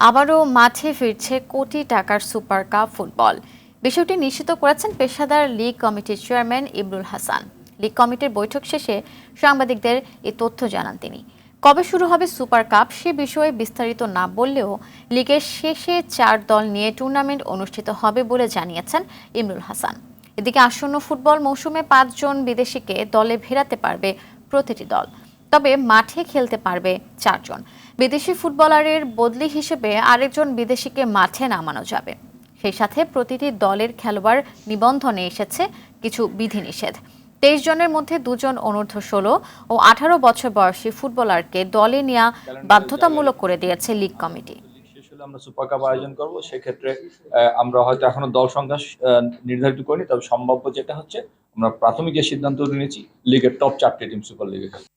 আবারও মাঠে ফিরছে কোটি টাকার সুপার কাপ ফুটবল। বিষয়টি নিশ্চিত করেছেন পেশাদার লীগ কমিটির চেয়ারম্যান ইমরুল হাসান। লীগ কমিটির বৈঠক শেষে সাংবাদিকদের এই তথ্য জানান তিনি। কবে শুরু হবে সুপার কাপ সে বিষয়ে বিস্তারিত না বললেও লীগের শেষে 4 দল নিয়ে টুর্নামেন্ট অনুষ্ঠিত হবে বলে জানিয়েছেন ইমরুল হাসান। এদিকে আসন্ন ফুটবল মৌসুমে 5 জন বিদেশিকে দলে ফেরাতে পারবে প্রতিটি দল, তবে মাঠে খেলতে পারবে 4 জন। বিদেশি ফুটবলারের বদলি হিসেবে আরেকজন বিদেশিকে মাঠে নামানো যাবে। সেই সাথে প্রতিটি দলের খেলোয়াড় নিবন্ধনে এসেছে কিছু বিধিনিষেধ। 23 জনের মধ্যে 2 জন অনূর্ধ্ব 16 ও 18 বছর বয়সী ফুটবলারকে দলে নেওয়া বাধ্যতামূলক করে দিয়েছে লীগ কমিটি। আমরা সুপার কাপ আয়োজন করব, সেক্ষেত্রে আমরা হয়তো এখনো দল সংখ্যা নির্ধারিত করিনি, তবে সম্ভাব্য যেটা হচ্ছে আমরা প্রাথমিক যে সিদ্ধান্ত নিয়েছি লিগের টপ 4টে টিম সুপার লিগে খেলবে।